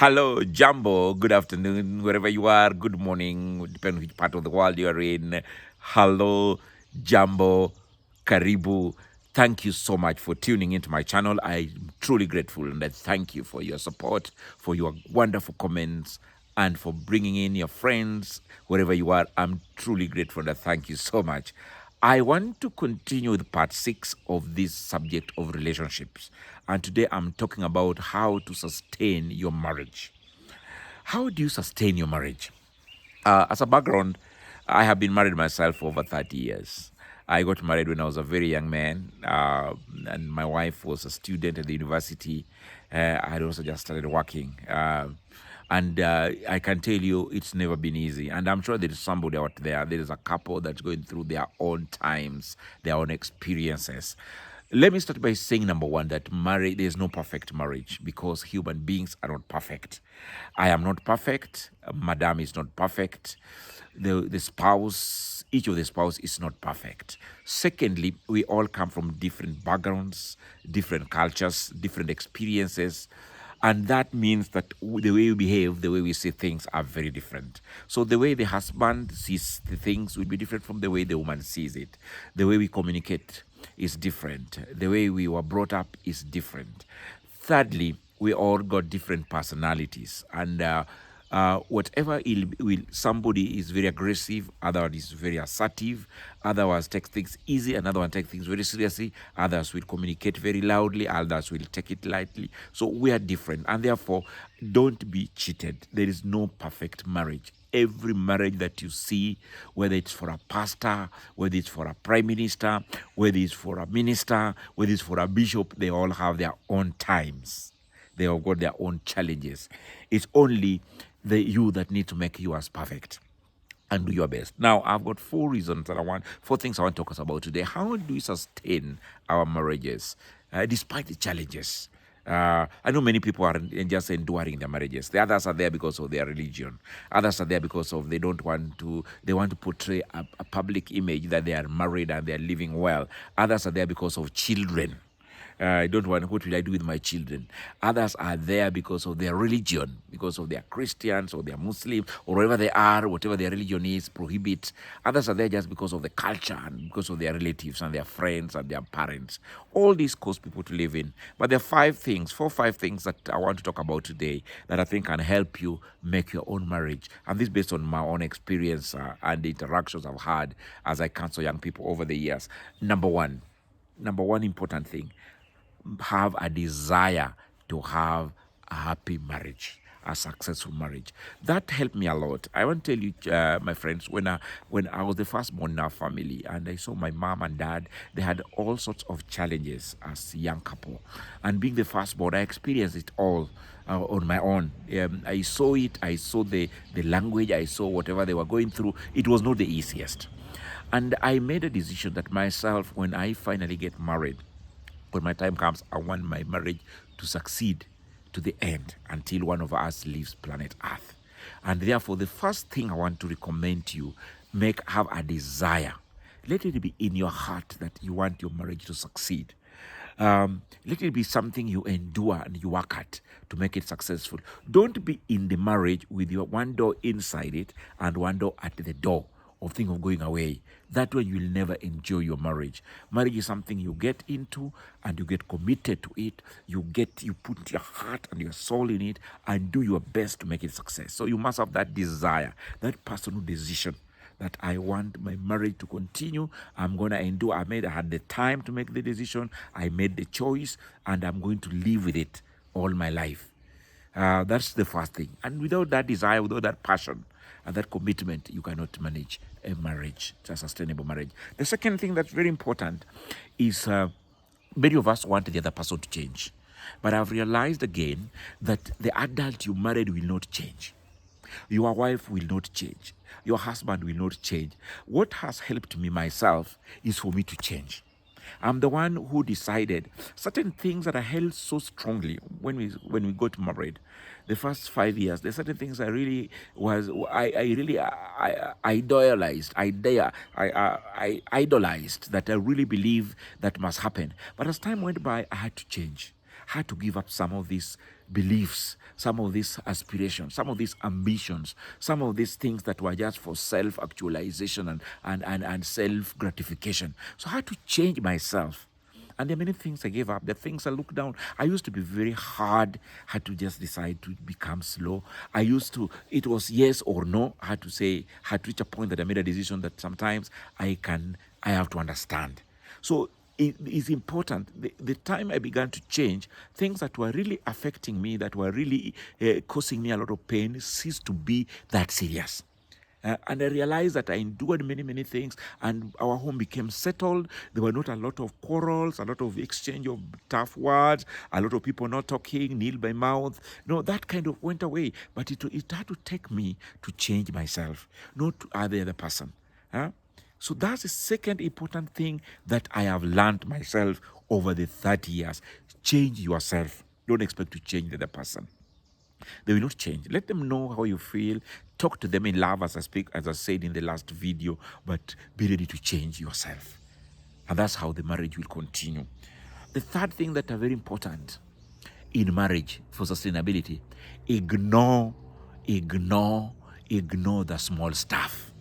Hello, Jumbo. Good afternoon, wherever you are. Good morning, depending which part of the world you are in. Hello, Jumbo. Karibu. Thank you so much for tuning into my channel. I'm truly grateful and I thank you for your support, for your wonderful comments, and for bringing in your friends wherever you are. I'm truly grateful and I thank you so much. I want to continue with part 6 of this subject of relationships. And today I'm talking about how to sustain your marriage. How do you sustain your marriage? As a background, I have been married myself for over 30 years. I got married when I was a very young man, and my wife was a student at the university. I had also just started working. And I can tell you it's never been easy. And I'm sure there is somebody out there, there is a couple that's going through their own times, their own experiences. Let me start by saying number one that marriage there is no perfect marriage because human beings are not perfect. I am not perfect. Madame is not perfect. The spouse, each of the spouse is not perfect. Secondly, we all come from different backgrounds, different cultures, different experiences. And that means that the way we behave, the way we see things are very different. So the way the husband sees the things will be different from the way the woman sees it. The way we communicate is different. The way we were brought up is different. Thirdly, we all got different personalities. And whatever will somebody is very aggressive, other is very assertive, others take things easy, another one take things very seriously, others will communicate very loudly, others will take it lightly. So we are different, and therefore don't be cheated. There is no perfect marriage. Every marriage that you see, whether it's for a pastor, whether it's for a prime minister, whether it's for a minister, whether it's for a bishop, they all have their own times. They have got their own challenges. It's only the you that need to make yours perfect and do your best. Now, I've got four things I want to talk about today. How do we sustain our marriages despite the challenges? I know many people are just enduring their marriages. The others are there because of their religion. Others are there because of they want to portray a public image that they are married and they are living well. Others are there because of children. I don't want, what will I do with my children? Others are there because of their religion, because of their Christians or their Muslims or wherever they are, whatever their religion is, prohibits. Others are there just because of the culture and because of their relatives and their friends and their parents. All these cause people to live in. But there are five things that I want to talk about today that I think can help you make your own marriage. And this based on my own experience and the interactions I've had as I counsel young people over the years. Number one important thing, have a desire to have a happy marriage, a successful marriage. That helped me a lot. I want to tell you, my friends, when I was the firstborn in our family, and I saw my mom and dad, they had all sorts of challenges as a young couple. And being the firstborn, I experienced it all on my own. I saw it. I saw the language. I saw whatever they were going through. It was not the easiest. And I made a decision that myself, when I finally get married, when my time comes, I want my marriage to succeed to the end until one of us leaves planet Earth. And therefore, the first thing I want to recommend to you, have a desire. Let it be in your heart that you want your marriage to succeed. Let it be something you endure and you work at to make it successful. Don't be in the marriage with your one door inside it and one door at the door or think of going away. That way you will never enjoy your marriage. Marriage is something you get into and you get committed to it. You put your heart and your soul in it and do your best to make it a success. So you must have that desire, that personal decision that I want my marriage to continue. I'm going to endure. I had the time to make the decision. I made the choice and I'm going to live with it all my life. That's the first thing. And without that desire, without that passion and that commitment, you cannot manage a marriage, a sustainable marriage. The second thing that's very important is many of us want the other person to change. But I've realized again that the adult you married will not change. Your wife will not change. Your husband will not change. What has helped me myself is for me to change. I'm the one who decided certain things that I held so strongly when we got married. The first 5 years, there's certain things I idolized, I idolized that I really believe that must happen. But as time went by, I had to change. I had to give up some of these beliefs, some of these aspirations, some of these ambitions, some of these things that were just for self-actualization and self-gratification. So I had to change myself. And there are many things I gave up. There are things I looked down. I used to be very hard. Had to just decide to become slow. I used to, it was yes or no. I had to say, had to reach a point that I made a decision that sometimes I have to understand. So it is important. The time I began to change, things that were really affecting me, that were really causing me a lot of pain, ceased to be that serious. And I realized that I endured many, many things, and our home became settled. There were not a lot of quarrels, a lot of exchange of tough words, a lot of people not talking, nil by mouth. No, that kind of went away. But it had to take me to change myself, not to the other person. Huh? So that's the second important thing that I have learned myself over the 30 years. Change yourself. Don't expect to change the other person. They will not change. Let them know how you feel. Talk to them in love, as I said in the last video, but be ready to change yourself. And that's how the marriage will continue. The third thing that are very important in marriage for sustainability, ignore the small stuff.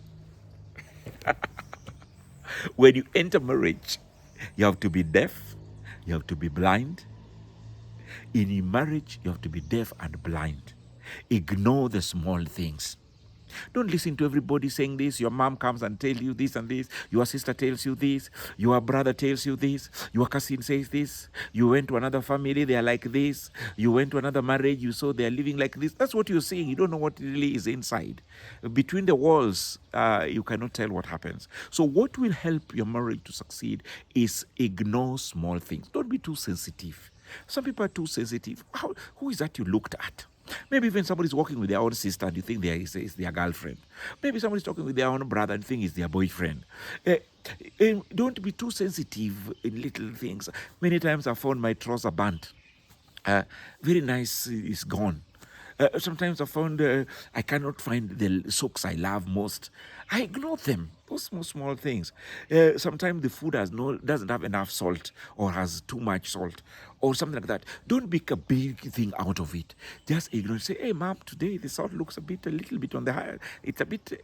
When you enter marriage, you have to be deaf, you have to be blind. In a marriage, you have to be deaf and blind. Ignore the small things. Don't listen to everybody saying this. Your mom comes and tells you this and this. Your sister tells you this. Your brother tells you this. Your cousin says this. You went to another family, they are like this. You went to another marriage, you saw they are living like this. That's what you're seeing. You don't know what really is inside. Between the walls, you cannot tell what happens. So what will help your marriage to succeed is ignore small things. Don't be too sensitive. Some people are too sensitive. Who is that you looked at? Maybe even somebody's walking with their own sister and you think it's their girlfriend. Maybe somebody's talking with their own brother and you think it's their boyfriend. Don't be too sensitive in little things. Many times I found my trouser burnt. Very nice is gone. Sometimes I found I cannot find the socks I love most. I ignore them. Those small things. Sometimes the food doesn't have enough salt or has too much salt or something like that. Don't make a big thing out of it. Just ignore it. Say, hey, mom, today the salt looks a little bit on the higher. It's a bit,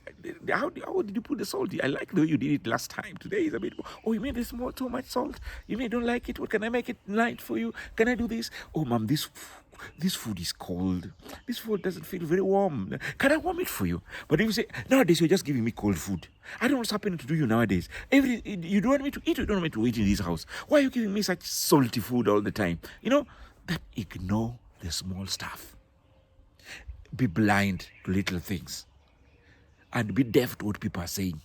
how did you put the salt? I like the way you did it last time. Today is a bit, oh, you made this too much salt. You don't like it. What can I make it light for you? Can I do this? Oh, mom, this food is cold. This food doesn't feel very warm. Can I warm it for you? But if you say, nowadays you're just giving me cold food. I don't know what's happening to you nowadays. You don't want me to eat, you don't want me to eat in this house. Why are you giving me such salty food all the time? That ignore the small stuff. Be blind to little things. And be deaf to what people are saying.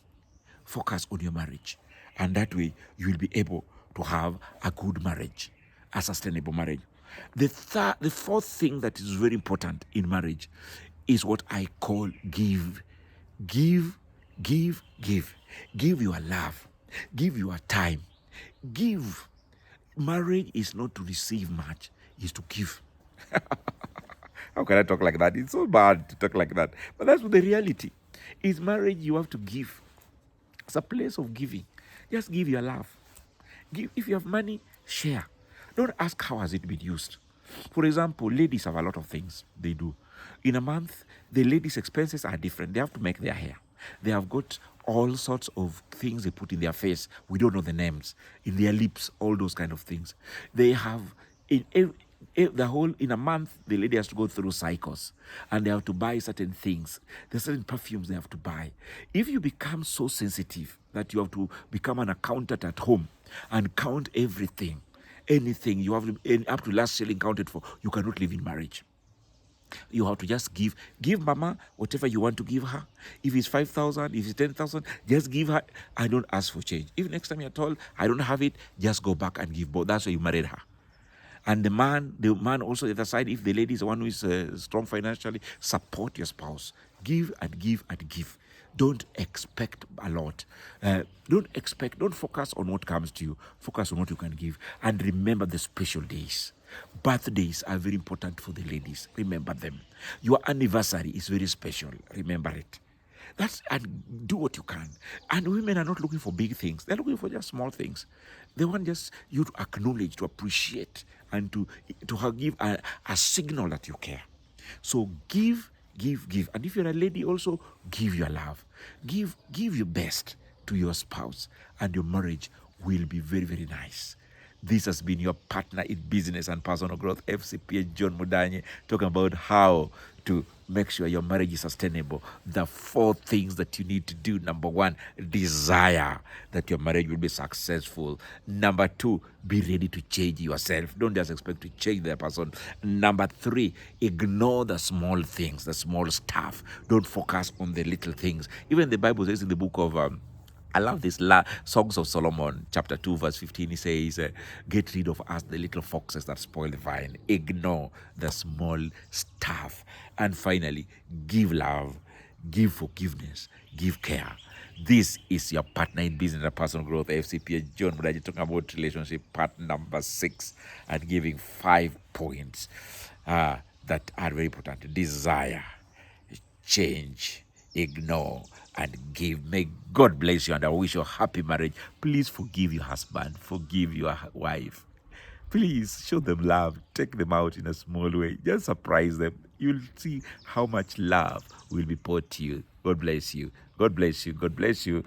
Focus on your marriage. And that way you will be able to have a good marriage, a sustainable marriage. The fourth thing that is very important in marriage is what I call give. Give your love. Give your time. Give. Marriage is not to receive much, it's to give. How can I talk like that? It's so bad to talk like that. But that's the reality. In marriage, you have to give. It's a place of giving. Just give your love. Give. If you have money, share. Don't ask how has it been used. For example, ladies have a lot of things they do. In a month, the ladies' expenses are different. They have to make their hair. They have got all sorts of things they put in their face. We don't know the names. In their lips, all those kind of things. They have in a month, the lady has to go through cycles and they have to buy certain things. There's certain perfumes they have to buy. If you become so sensitive that you have to become an accountant at home and count everything, anything you have up to last shilling counted for, you cannot live in marriage. You have to just give mama whatever you want to give her. If it's 5,000, if it's 10,000, just give her. I don't ask for change. If next time you're told I don't have it, just go back and give both. That's why you married her. And the man also the other side, if the lady is the one who is strong financially, support your spouse. Give and give and give. Don't expect a lot. Don't focus on what comes to you. Focus on what you can give. And remember the special days. Birthdays are very important for the ladies. Remember them. Your anniversary is very special. Remember it. And do what you can. And women are not looking for big things. They're looking for just small things. They want just you to acknowledge, to appreciate, and to give a signal that you care. So give. And if you're a lady also, give your love. Give your best to your spouse, and your marriage will be very, very nice. This has been your partner in business and personal growth, FCPA John Mudanye, talking about how to make sure your marriage is sustainable. The 4 things that you need to do. Number 1, desire that your marriage will be successful. Number 2, be ready to change yourself. Don't just expect to change the person. Number 3, ignore the small things, the small stuff. Don't focus on the little things. Even the Bible says in the book of I love this Songs of Solomon, chapter 2, verse 15. He says, get rid of us the little foxes that spoil the vine. Ignore the small stuff. And finally, give love, give forgiveness, give care. This is your partner in business and personal growth, FCPA John Mudaji, talking about relationship part number 6 and giving 5 points that are very important. Desire, change, ignore, and give. May God bless you, and I wish you a happy marriage. Please forgive your husband, forgive your wife. Please show them love. Take them out in a small way. Just surprise them. You'll see how much love will be poured to you. God bless you. God bless you. God bless you.